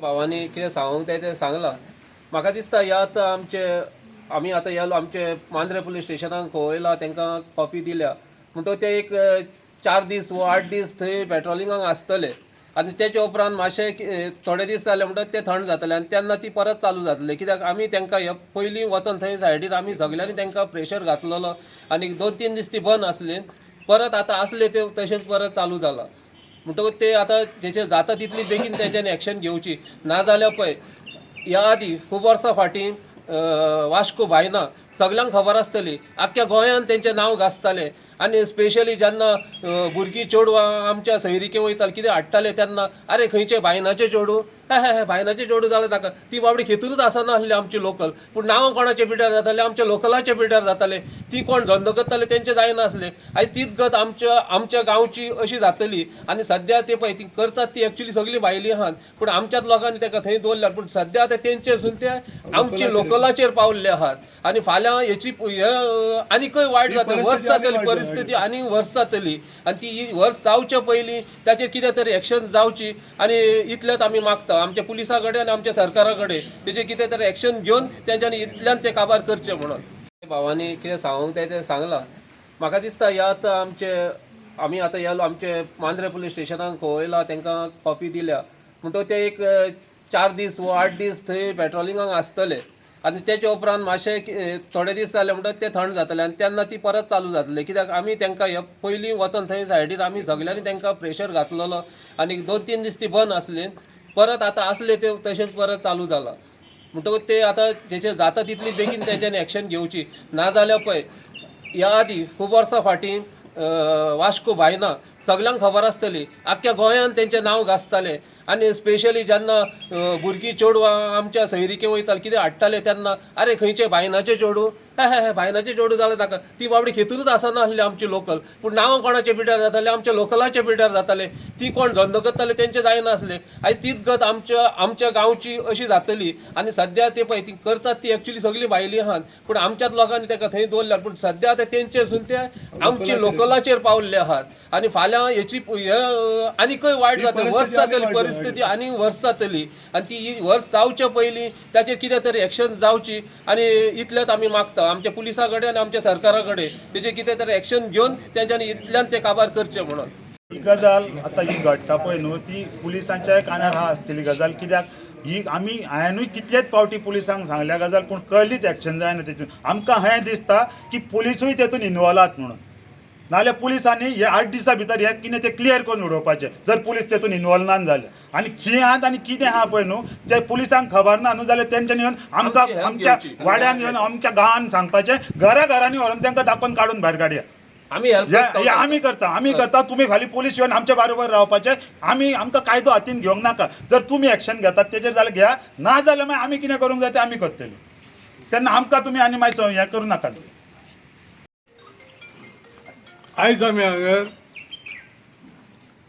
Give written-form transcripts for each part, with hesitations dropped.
भावानी कितें सांगूंक जाय तें सांगलां. म्हाका दिसता ह्या आतां आमी आतां येयलो आमचे मांद्रे पुलीस स्टेशनाक खवयला तांकां कॉपी दिल्या म्हणटकूच ते एक 4 दीस वा 8 दीस थंय पेट्रोलिंगाक आसतले आनी तेच्या उपरांत मातशे थोडे दीस जाले म्हणटच ते थंड जातले आनी तेन्ना ती परत चालू जातले. कित्याक आमी तांकां हे पयलीं वचोन थंय सायडीर आमी सगल्यांनी तांकां प्रेशर घातलेलो आनी 2-3 दीस ती बंद आसली. परत आतां आसले ते तशेंच परत चालू जाला म्हणटकूच ते आतां तेचेर जाता तितली बेगीन तेंच्यांनी एक्शन घेवची. नाजाल्यार पळय ह्या आदी खूब वर्सां फाटीं वास्को बायना सगल्यांक खबर आसतली, आख्ख्या गोंयांत तेंचें नांव गाजतालें आनी स्पेशली जेन्ना भुरगीं चेडवां आमच्या सैरिके वयताले कितें हाडटाले तेन्ना आरे खंयचे बायनाचें चेडूं बायनाचें चेडूं जालें ताका ती बाबडी खेतूनच आसनासली आमची लोकल. पूण नांव कोणाचे पिड्यार जाताले, आमच्या लोकलाचे पिड्यार जाताले. ती कोण धंदो करताले तेंचे जायनासले. आयज तीच गत आमच्या गांवची अशी जातली आनी सद्या ते पळय ती करतात ती एक्चुली सगळीं भायलीं आहात पूण आमच्याच लोकांनी ताका थंय दवरल्यात. पूण सद्या आतां तेंचे सुद्दां ते आमचे लोकलाचेर पावल्ले आहात आनी फाल्यां हेची आनीकय वायट जातली, वर्स जातली परिस्थिती आनी वर्स जातली आनी ती वर्स जावचे पयलीं ताचेर कितें तरी एक्शन जावची. आनी इतलेंच आमी मागता आमच्या पुलिसा कडेन आनी आमच्या सरकारा कडेन तेजेर कितें तरी एक्शन घेवन तेंच्यांनी इतल्यान ते काबार करचें म्हणून. भावानी कितें सांगूंक जाय तें सांगलां. म्हाका दिसता ह्या आतां आमी आतां येयलो आमचे मांद्रे पुलीस स्टेशनाक खवयला तांकां कॉपी दिल्या म्हणटकूच ते एक 4 दीस वा 8 दीस थंय पेट्रोलिंगाक आसतले आनी तेच्या उपरांत मातशे थोडे दीस जाले म्हणटच ते थंड जातले आनी तेन्ना ती परत चालू जातले. कित्याक आमी तांकां हे पयलीं वचोन थंय सायडीर आमी सगल्यांनी तांकां प्रेशर घातलेलो आनी 2-3 दीस ती बंद आसली. परत आतां आसले ते तशेंच परत चालू जाला म्हणटकूच ते आतां तेचेर जाता तितली बेगीन तेंच्यांनी एक्शन घेवची. नाजाल्यार पळय ह्या आदी खूब वर्सां फाटीं वास्को बायना सगल्यांक खबर आसतली, आख्ख्या गोंयांत तेंचें नांव गाजतालें आनी स्पेशली जेन्ना भुरगीं चेडवां आमच्या सैरिके वयताले कितें हाडटाले तेन्ना आरे खंयचे बायनाचें चेडूं बायनाचें चेडूं जालें ताका ती बाबडी खेतूनच आसनासली आमची लोकल. पूण नांव कोणाचे पिड्यार जाताले, आमच्या लोकलाचे पिड्यार जाताले. ती कोण धंदो करताले तेंचे जायनासले. आयज तीच गत आमच्या गांवची अशी जातली आनी सद्या ते पळय ती करतात ती एक्चुली सगळीं भायलीं आहात पूण आमच्याच लोकांनी ताका थंय दवरल्यात. पूण सद्या आतां तेंचे सुद्दां ते आमचे लोकलाचेर पावल्ले आहात आनी फाल्यां हेची आनीकय वायट जातली, वर्स जातली परिस्थिती आनी वर्स जातली आनी ती वर्स जावचे पयलीं ताचेर कितें तरी एक्शन जावची. आनी इतलेंच आमी मागता आमच्या पुलिसा कडेन आनी आमच्या सरकारा कडेन तेजेर कितें तरी एक्शन घेवन तेंच्यांनी इतल्यान ते काबार करचें म्हणून. ही गजाल आतां ही घडटा पळय न्हू ती पुलिसांच्या कानार हा आसतली गजाल. कित्याक ही हांवेंूय कितलेच फावटी पुलिसांक सांगल्या गजाल पूण कळलीच एक्शन जायना तेतून. आमकां हें दिसता की पुलिसूय तेतून इनवॉल्व आहात म्हणून. नाल्यार पुलिसांनी हे 8 दिसां भितर हे कितें ते क्लियर करून उडोवपाचें जर पुलीस तेतून इनवॉल्व ना जाले. आनी खीं आहात आनी कितें आहा पळय न्हू ते पुलिसांक खबर ना न्हू जाल्यार तेंच्यांनी येवन आमकां आमच्या वाड्यान येवन आमच्या गांवांत सांगपाचें, घराघरांनी व्हरून तांकां दाखोवन काडून भायर काडया. आमी करता तुम्ही खाली पुलीस येवन आमच्या बरोबर रावपाचे. आमकां कायदो हातीन घेवंक नाका. जर तुमी एक्शन घेतात तेजेर जाल्यार घ्या, ना जाल्यार मागीर आमी कितें करूंक जाय तें आमी करतली. तेन्ना आमकां तुमी आनी मागीर हें करूं नाका. आयज आमी हांगा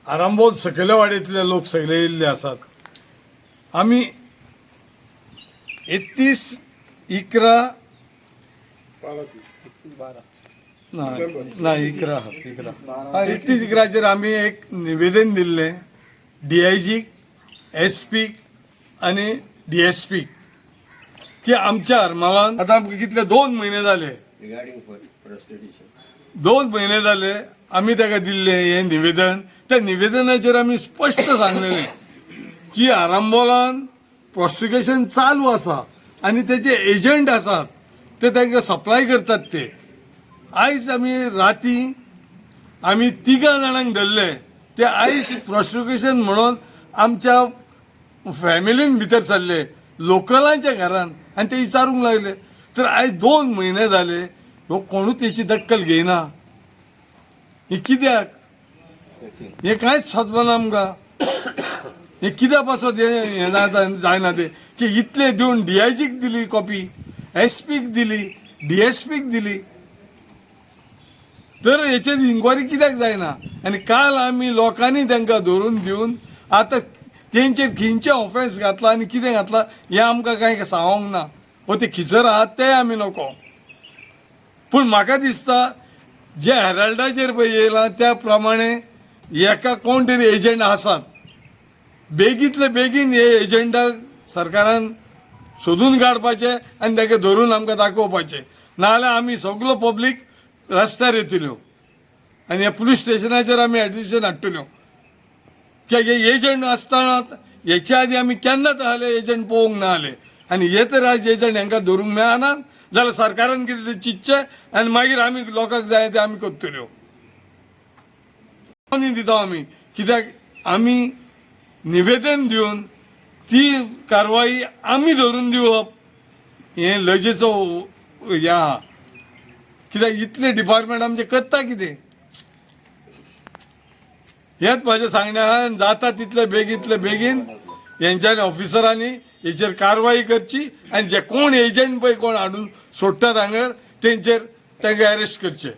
आरांबोल सकयल्या वाड्यातले लोक सगळे येयल्ले आसात. आमी 31/11 31/11 आमी एक निवेदन दिल्लें DIG, SP आनी DSP की आमच्या हरमळान आतां आमकां कितले 2 म्हयने जाले 2 म्हयने जाले आमी ताका दिल्लें हें निवेदन. त्या निवेदनाचेर आमी स्पश्ट सांगलेलें की आरांबोलान प्रॉस्टिट्यूशन चालू आसा आनी तेचे एजंट आसात ते तांकां सप्लाय करतात. ते आयज आमी राती आमी 3 जाणांक धरले. ते आयज प्रॉस्टिट्यूशन म्हणून आमच्या फॅमिलीन भितर सरले लोकलांच्या घरान आनी ते विचारूंक लागले. तर आयज 2 म्हयने जाले हो कोणूच तेची दखल घेयना. हे कित्याक? हे कांयच सदमना आमकां. हे कित्याक पासत हें जायना ते की इतले दिवन DIGक दिली कॉपी, SPक दिली, DSPक दिली. तर हेचेर इन्क्वायरी कित्याक जायना? आनी काल आमी लोकांनी तांकां धरून दिवन आतां तेंचेर खंयचे ऑफेन्स घातला आनी कितें घातला हें आमकां कांय सांगोंक ना. हो ते खिचर आहात ते आमी नको. पूण म्हाका दिसता जे हेराल्डाचेर पळय येयलां त्या प्रमाणे एका कोण तरी एजंट आसात बेगीतले बेगीन हे एजंटाक सरकारान सोदून काडपाचे आनी ताका धरून आमकां दाखोवपाचे, नाजाल्यार आमी सगळो पब्लीक रस्त्यार येतल्यो आनी ह्या पुलीस स्टेशनाचेर आमी एडिशन हाडटल्यो. कित्याक हे एजंट आसतना हेच्या आदी आमी केन्नाच आहले एजंट पळोवंक ना आहले आनी हे तर आज एजंट हांकां धरूंक मेळनात जाल्यार सरकारान कितें तें चिंतचें आनी मागीर आमी लोकांक जाय ते आमी करतल्यो. दिता आमी कित्याक आमी निवेदन दिवन ती कारवाई आमी धरून दिवप हें लजेचो हें आहा. कित्याक इतले डिपार्टमेंट आमचे करता कितें हेच म्हाजें सांगणें आहा. जाता तितले बेगीन हेंच्यांनी ऑफिसरांनी हेचेर कारवाई करची आनी जे कोण एजंट पळय कोण हाडून सोडटात हांगर तेंचेर तांकां अरेस्ट करचे.